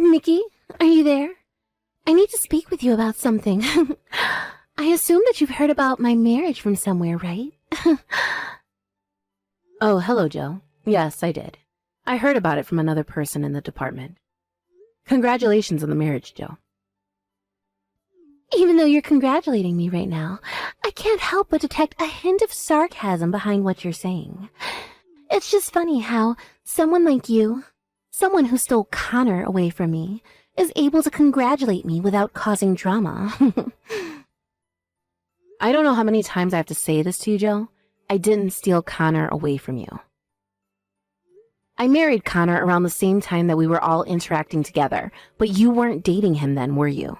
Nikki, are you there? I need to speak with you about something. I assume that you've heard about my marriage from somewhere, right? Oh, hello, Joe. Yes, I did. I heard about it from another person in the department. Congratulations on the marriage, Joe. Even though you're congratulating me right now, I can't help but detect a hint of sarcasm behind what you're saying. It's just funny how someone like you, someone who stole Connor away from me, is able to congratulate me without causing drama. I don't know how many times I have to say this to you, Joe. I didn't steal Connor away from you. I married Connor around the same time that we were all interacting together, but you weren't dating him then, were you?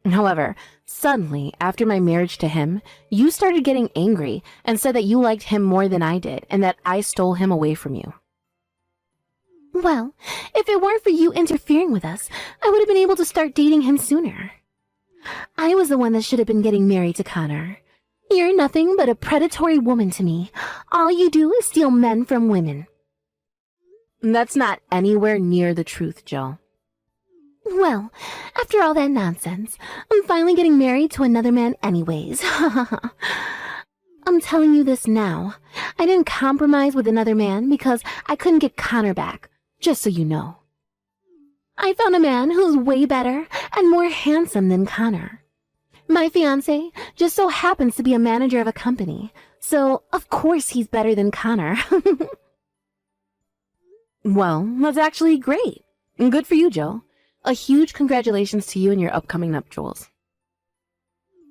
However, suddenly, after my marriage to him, you started getting angry and said that you liked him more than I did and that I stole him away from you. Well, if it weren't for you interfering with us, I would have been able to start dating him sooner. I was the one that should have been getting married to Connor. You're nothing but a predatory woman to me. All you do is steal men from women. That's not anywhere near the truth, Joe. Well, after all that nonsense, I'm finally getting married to another man anyways. I'm telling you this now. I didn't compromise with another man because I couldn't get Connor back, just so you know. I found a man who's way better and more handsome than Connor. My fiancé just so happens to be a manager of a company, so of course he's better than Connor. Well, that's actually great. Good for you, Joe. A huge congratulations to you and your upcoming nuptials.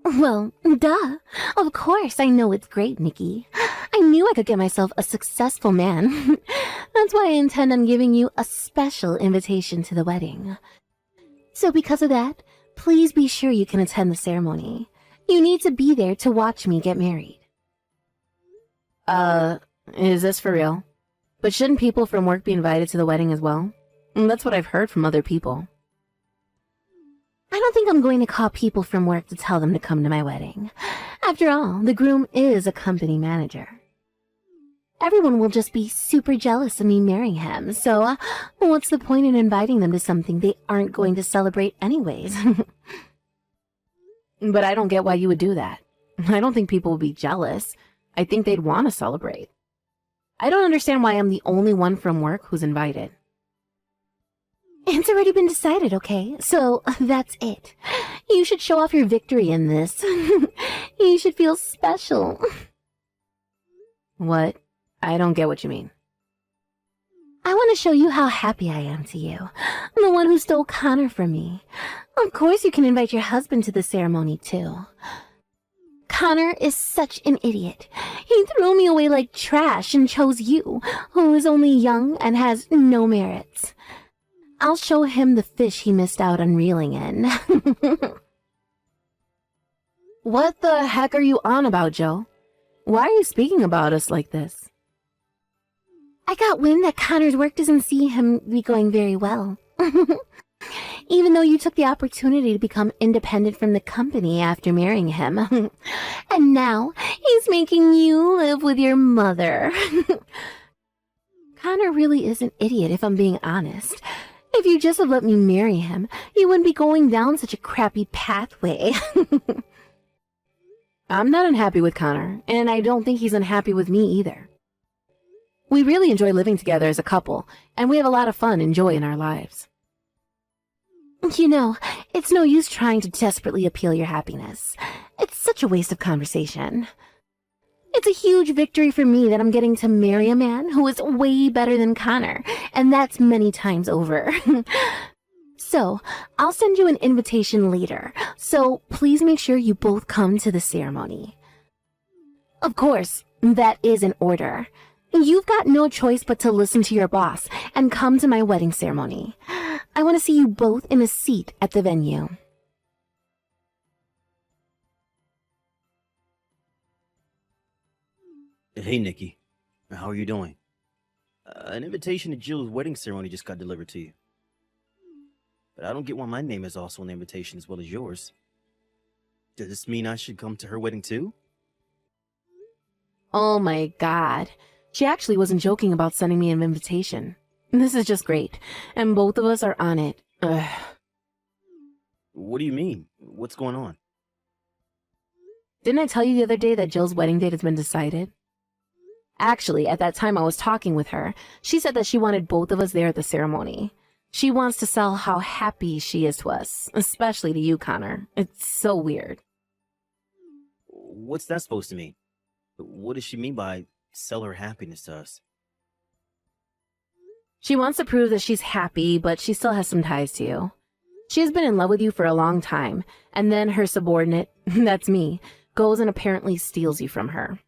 Well, duh. Of course I know it's great, Nikki. I knew I could get myself a successful man. That's why I intend on giving you a special invitation to the wedding. So because of that, please be sure you can attend the ceremony. You need to be there to watch me get married. Is this for real? But shouldn't people from work be invited to the wedding as well? That's what I've heard from other people. I don't think I'm going to call people from work to tell them to come to my wedding. After all, the groom is a company manager. Everyone will just be super jealous of me marrying him, so what's the point in inviting them to something they aren't going to celebrate anyways? But I don't get why you would do that. I don't think people would be jealous. I think they'd want to celebrate. I don't understand why I'm the only one from work who's invited. It's already been decided, okay? So that's it. You should show off your victory in this. You should feel special. What? I don't get what you mean. I want to show you how happy I am to you. I'm the one who stole Connor from me. Of course you can invite your husband to the ceremony, too. Connor is such an idiot. He threw me away like trash and chose you, who is only young and has no merits. I'll show him the fish he missed out on reeling in. What the heck are you on about, Joe? Why are you speaking about us like this? I got wind that Connor's work doesn't see him be going very well. Even though you took the opportunity to become independent from the company after marrying him. And now he's making you live with your mother. Connor really is an idiot, if I'm being honest. If you just had let me marry him, you wouldn't be going down such a crappy pathway. I'm not unhappy with Connor, and I don't think he's unhappy with me either. We really enjoy living together as a couple, and we have a lot of fun and joy in our lives. You know, it's no use trying to desperately appeal your happiness. It's such a waste of conversation. It's a huge victory for me that I'm getting to marry a man who is way better than Connor, and that's many times over. So, I'll send you an invitation later, so please make sure you both come to the ceremony. Of course, that is an order. You've got no choice but to listen to your boss and come to my wedding ceremony. I want to see you both in a seat at the venue. Hey, Nikki. How are you doing? An invitation to Jill's wedding ceremony just got delivered to you. But I don't get why my name is also on the invitation as well as yours. Does this mean I should come to her wedding too? Oh my god. She actually wasn't joking about sending me an invitation. This is just great, and both of us are on it. Ugh. What do you mean? What's going on? Didn't I tell you the other day that Jill's wedding date has been decided? Actually, at that time I was talking with her, she said that she wanted both of us there at the ceremony. She wants to sell how happy she is to us, especially to you, Connor. It's so weird. What's that supposed to mean? What does she mean by sell her happiness to us? She wants to prove that she's happy, but she still has some ties to you. She has been in love with you for a long time, and then her subordinate, that's me, goes and apparently steals you from her.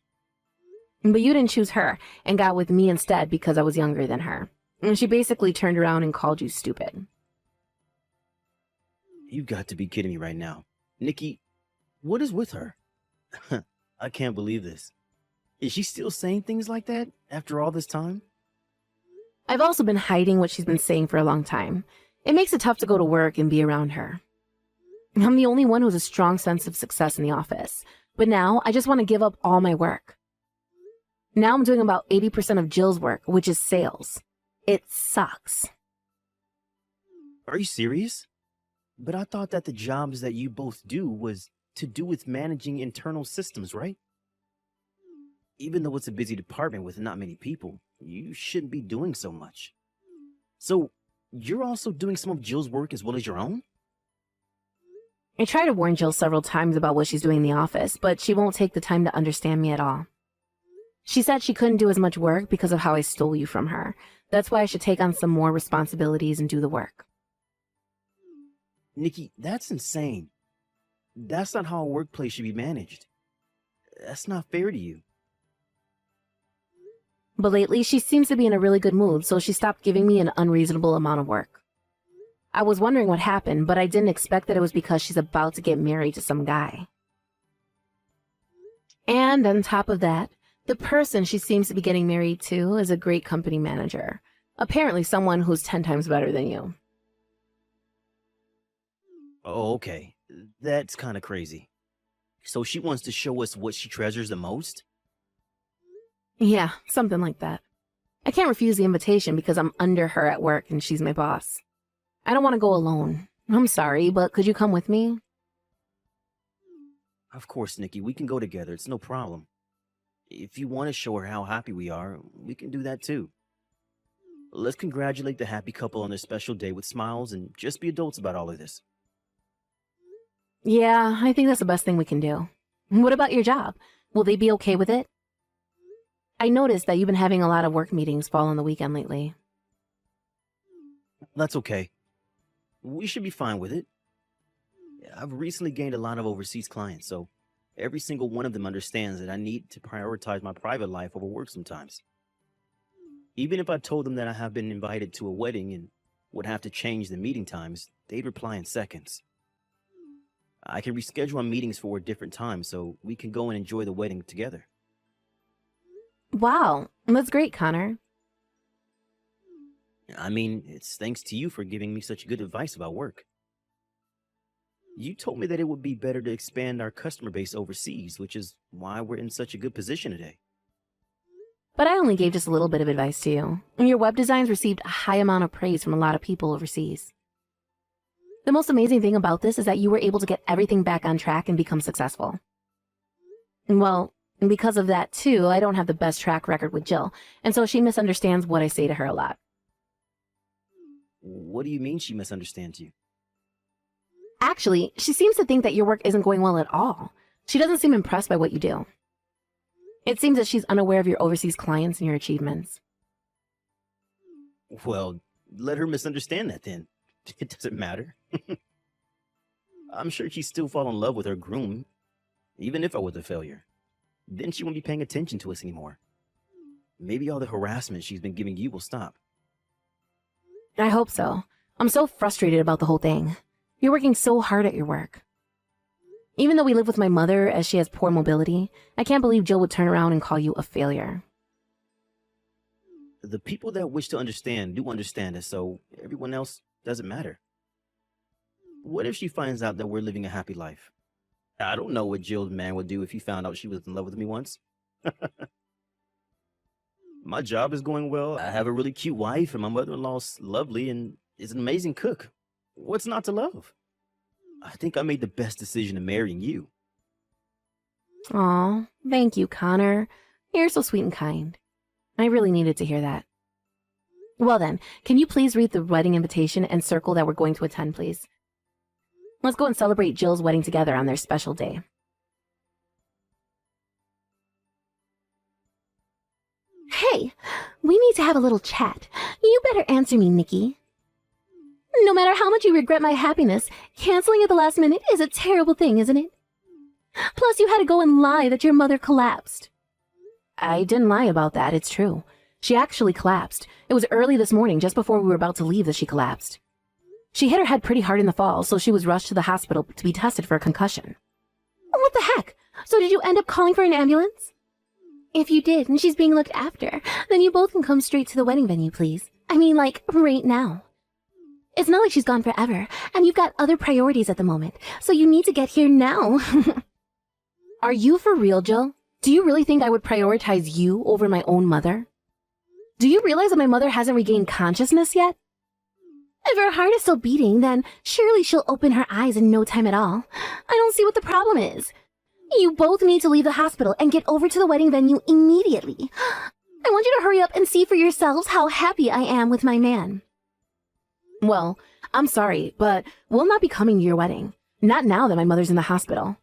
But you didn't choose her and got with me instead because I was younger than her. And she basically turned around and called you stupid. You got to be kidding me right now. Nikki, what is with her? I can't believe this. Is she still saying things like that after all this time? I've also been hiding what she's been saying for a long time. It makes it tough to go to work and be around her. I'm the only one who has a strong sense of success in the office, but now I just want to give up all my work. Now I'm doing about 80% of Jill's work, which is sales. It sucks. Are you serious? But I thought that the jobs that you both do was to do with managing internal systems, right? Even though it's a busy department with not many people, you shouldn't be doing so much. So, you're also doing some of Jill's work as well as your own? I try to warn Jill several times about what she's doing in the office, but she won't take the time to understand me at all. She said she couldn't do as much work because of how I stole you from her. That's why I should take on some more responsibilities and do the work. Nikki, that's insane. That's not how a workplace should be managed. That's not fair to you. But lately, she seems to be in a really good mood, so she stopped giving me an unreasonable amount of work. I was wondering what happened, but I didn't expect that it was because she's about to get married to some guy. And on top of that, the person she seems to be getting married to is a great company manager. Apparently someone who's 10 times better than you. Oh, okay. That's kind of crazy. So she wants to show us what she treasures the most? Yeah, something like that. I can't refuse the invitation because I'm under her at work and she's my boss. I don't want to go alone. I'm sorry, but could you come with me? Of course, Nikki, we can go together. It's no problem. If you want to show her how happy we are, we can do that too. Let's congratulate the happy couple on their special day with smiles and just be adults about all of this. Yeah, I think that's the best thing we can do. What about your job? Will they be okay with it? I noticed that you've been having a lot of work meetings fall on the weekend lately. That's okay. We should be fine with it. I've recently gained a lot of overseas clients, so every single one of them understands that I need to prioritize my private life over work sometimes. Even if I told them that I have been invited to a wedding and would have to change the meeting times, they'd reply in seconds. I can reschedule our meetings for a different time so we can go and enjoy the wedding together. Wow, that's great, Connor. I mean, it's thanks to you for giving me such good advice about work. You told me that it would be better to expand our customer base overseas, which is why we're in such a good position today. But I only gave just a little bit of advice to you. And your web designs received a high amount of praise from a lot of people overseas. The most amazing thing about this is that you were able to get everything back on track and become successful. Well, because of that too, I don't have the best track record with Jill, and so she misunderstands what I say to her a lot. What do you mean she misunderstands you? Actually, she seems to think that your work isn't going well at all. She doesn't seem impressed by what you do. It seems that she's unaware of your overseas clients and your achievements. Well, let her misunderstand that then. It doesn't matter. I'm sure she'd still fall in love with her groom, even if I was a failure. Then she won't be paying attention to us anymore. Maybe all the harassment she's been giving you will stop. I hope so. I'm so frustrated about the whole thing. You're working so hard at your work. Even though we live with my mother as she has poor mobility, I can't believe Jill would turn around and call you a failure. The people that wish to understand do understand us, so everyone else doesn't matter. What if she finds out that we're living a happy life? I don't know what Jill's man would do if he found out she was in love with me once. My job is going well. I have a really cute wife, and my mother-in-law's lovely and is an amazing cook. What's not to love? I think I made the best decision in marrying you. Aw, thank you, Connor. You're so sweet and kind. I really needed to hear that. Well then, can you please read the wedding invitation and circle that we're going to attend, please? Let's go and celebrate Jill's wedding together on their special day. Hey, we need to have a little chat. You better answer me, Nikki. No matter how much you regret my happiness, canceling at the last minute is a terrible thing, isn't it? Plus, you had to go and lie that your mother collapsed. I didn't lie about that, it's true. She actually collapsed. It was early this morning, just before we were about to leave, that she collapsed. She hit her head pretty hard in the fall, so she was rushed to the hospital to be tested for a concussion. What the heck? So did you end up calling for an ambulance? If you did, and she's being looked after, then you both can come straight to the wedding venue, please. I mean, like, right now. It's not like she's gone forever, and you've got other priorities at the moment, so you need to get here now. Are you for real, Jill? Do you really think I would prioritize you over my own mother? Do you realize that my mother hasn't regained consciousness yet? If her heart is still beating, then surely she'll open her eyes in no time at all. I don't see what the problem is. You both need to leave the hospital and get over to the wedding venue immediately. I want you to hurry up and see for yourselves how happy I am with my man. Well, I'm sorry, but we'll not be coming to your wedding. Not now that my mother's in the hospital.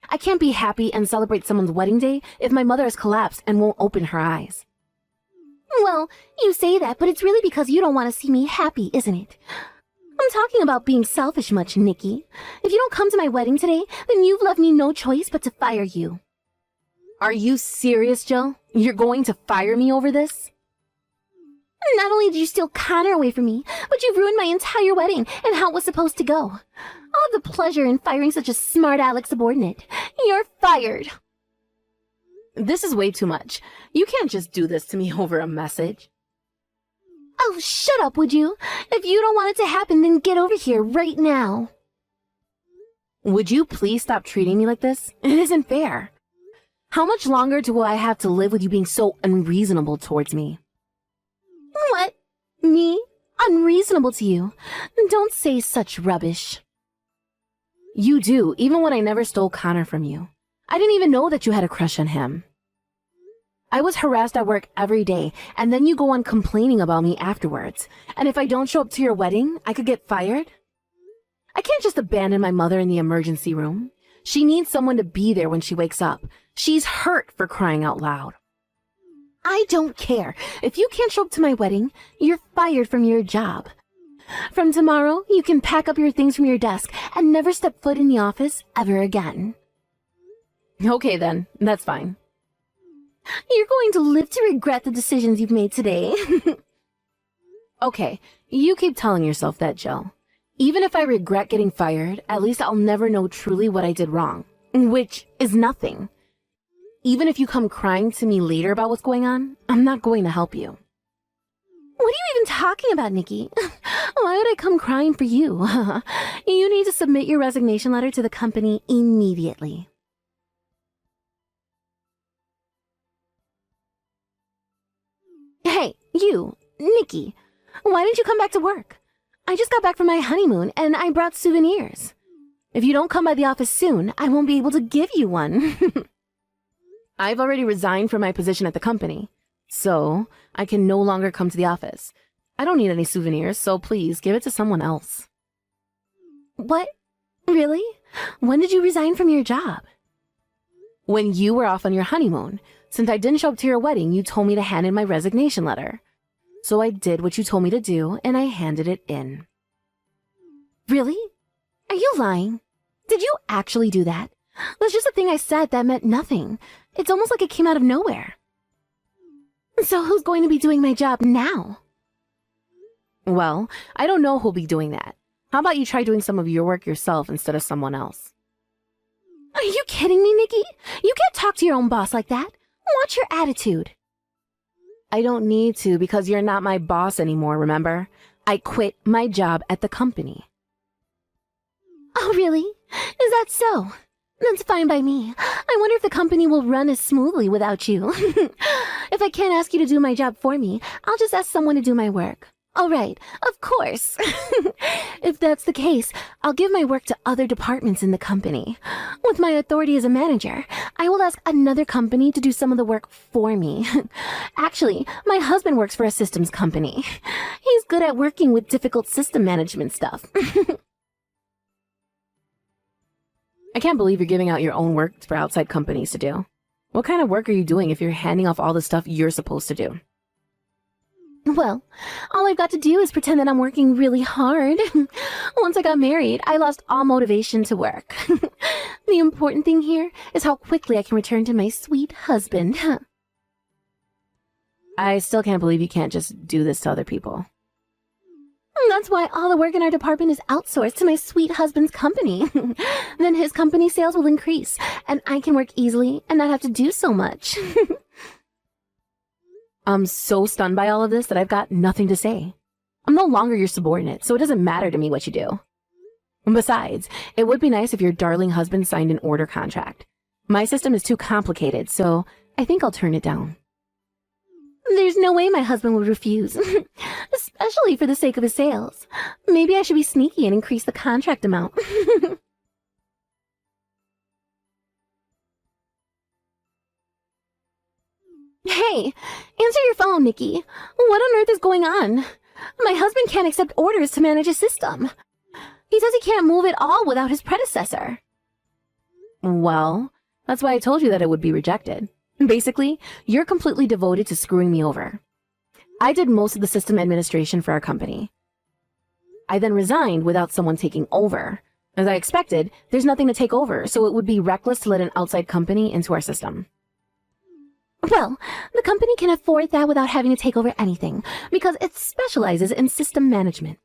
I can't be happy and celebrate someone's wedding day if my mother has collapsed and won't open her eyes. Well, you say that, but it's really because you don't want to see me happy, isn't it? I'm talking about being selfish much, Nikki. If you don't come to my wedding today, then you've left me no choice but to fire you. Are you serious, Jill? You're going to fire me over this? Not only did you steal Connor away from me, but you've ruined my entire wedding and how it was supposed to go. I'll have the pleasure in firing such a smart aleck subordinate. You're fired. This is way too much. You can't just do this to me over a message. Oh, shut up, would you? If you don't want it to happen, then get over here right now. Would you please stop treating me like this? It isn't fair. How much longer do I have to live with you being so unreasonable towards me? What? Me? Unreasonable to you? Don't say such rubbish. You do, even when I never stole Connor from you. I didn't even know that you had a crush on him. I was harassed at work every day, and then you go on complaining about me afterwards. And if I don't show up to your wedding, I could get fired? I can't just abandon my mother in the emergency room. She needs someone to be there when she wakes up. She's hurt, for crying out loud. I don't care. If you can't show up to my wedding, you're fired from your job. From tomorrow, you can pack up your things from your desk and never step foot in the office ever again. Okay then, that's fine. You're going to live to regret the decisions you've made today. Okay, you keep telling yourself that, Jill. Even if I regret getting fired, at least I'll never know truly what I did wrong, which is nothing. Even if you come crying to me later about what's going on, I'm not going to help you. What are you even talking about, Nikki? Why would I come crying for you? You need to submit your resignation letter to the company immediately. Hey, you, Nikki, why didn't you come back to work? I just got back from my honeymoon and I brought souvenirs. If you don't come by the office soon, I won't be able to give you one. I've already resigned from my position at the company, so I can no longer come to the office. I don't need any souvenirs, so please give it to someone else. What? Really? When did you resign from your job? When you were off on your honeymoon. Since I didn't show up to your wedding, you told me to hand in my resignation letter. So I did what you told me to do, and I handed it in. Really? Are you lying? Did you actually do that? That's just a thing I said that meant nothing. It's almost like it came out of nowhere. So who's going to be doing my job now? Well, I don't know who'll be doing that. How about you try doing some of your work yourself instead of someone else? Are you kidding me, Nikki? You can't talk to your own boss like that. Watch your attitude. I don't need to because you're not my boss anymore, remember? I quit my job at the company. Oh, really? Is that so? That's fine by me. I wonder if the company will run as smoothly without you. If I can't ask you to do my job for me, I'll just ask someone to do my work. All right, of course. If that's the case, I'll give my work to other departments in the company. With my authority as a manager, I will ask another company to do some of the work for me. Actually, my husband works for a systems company. He's good at working with difficult system management stuff. I can't believe you're giving out your own work for outside companies to do. What kind of work are you doing if you're handing off all the stuff you're supposed to do? Well, all I've got to do is pretend that I'm working really hard. Once I got married, I lost all motivation to work. The important thing here is how quickly I can return to my sweet husband. I still can't believe you can't just do this to other people. That's why all the work in our department is outsourced to my sweet husband's company. Then his company sales will increase, and I can work easily and not have to do so much. I'm so stunned by all of this that I've got nothing to say. I'm no longer your subordinate, so it doesn't matter to me what you do. And besides, it would be nice if your darling husband signed an order contract. My system is too complicated, so I think I'll turn it down. There's no way my husband would refuse, especially for the sake of his sales. Maybe I should be sneaky and increase the contract amount. Hey, answer your phone, Nikki. What on earth is going on? My husband can't accept orders to manage a system. He says he can't move at all without his predecessor. Well, that's why I told you that it would be rejected. Basically, you're completely devoted to screwing me over. I did most of the system administration for our company. I then resigned without someone taking over. As I expected, there's nothing to take over, so it would be reckless to let an outside company into our system. Well, the company can afford that without having to take over anything, because it specializes in system management.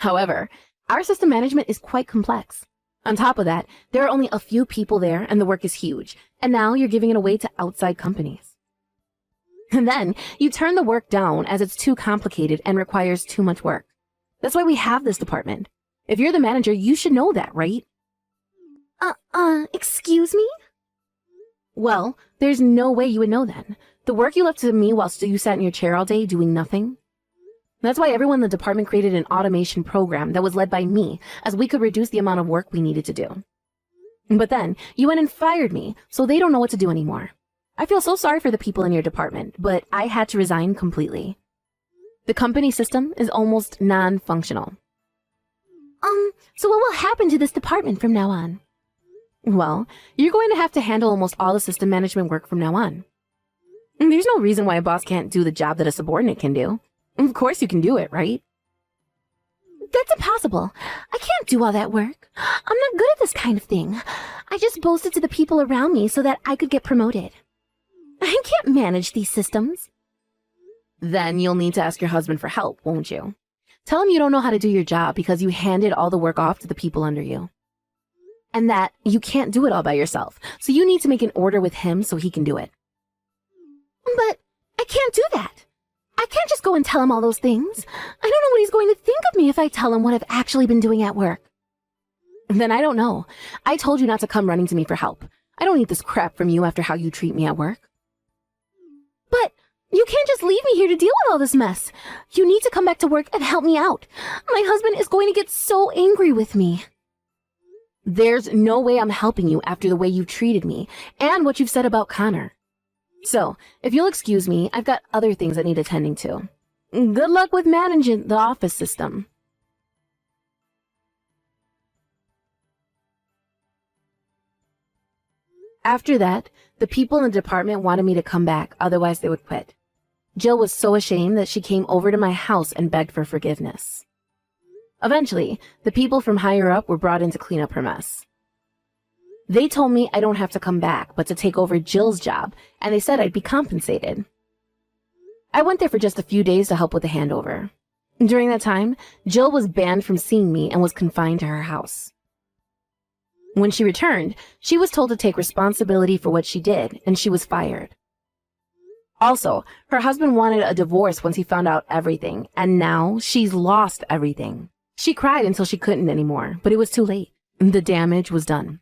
However, our system management is quite complex. On top of that, there are only a few people there and the work is huge, and now you're giving it away to outside companies. And then you turn the work down as it's too complicated and requires too much work. That's why we have this department. If you're the manager, you should know that, right? Excuse me? Well, there's no way you would know then. The work you left to me whilst you sat in your chair all day doing nothing. That's why everyone in the department created an automation program that was led by me, as we could reduce the amount of work we needed to do. But then, you went and fired me, so they don't know what to do anymore. I feel so sorry for the people in your department, but I had to resign completely. The company system is almost non-functional. So what will happen to this department from now on? Well, you're going to have to handle almost all the system management work from now on. There's no reason why a boss can't do the job that a subordinate can do. Of course you can do it, right? That's impossible. I can't do all that work. I'm not good at this kind of thing. I just boasted to the people around me so that I could get promoted. I can't manage these systems. Then you'll need to ask your husband for help, won't you? Tell him you don't know how to do your job because you handed all the work off to the people under you. And that you can't do it all by yourself, so you need to make an order with him so he can do it. But I can't do that. I can't just go and tell him all those things. I don't know what he's going to think of me if I tell him what I've actually been doing at work. Then I don't know. I told you not to come running to me for help. I don't need this crap from you after how you treat me at work. But you can't just leave me here to deal with all this mess. You need to come back to work and help me out. My husband is going to get so angry with me. There's no way I'm helping you after the way you treated me and what you've said about Connor. So, if you'll excuse me, I've got other things that need attending to. Good luck with managing the office system. After that, the people in the department wanted me to come back, otherwise they would quit. Jill was so ashamed that she came over to my house and begged for forgiveness. Eventually, the people from higher up were brought in to clean up her mess. They told me I don't have to come back, but to take over Jill's job, and they said I'd be compensated. I went there for just a few days to help with the handover. During that time, Jill was banned from seeing me and was confined to her house. When she returned, she was told to take responsibility for what she did, and she was fired. Also, her husband wanted a divorce once he found out everything, and now she's lost everything. She cried until she couldn't anymore, but it was too late. The damage was done.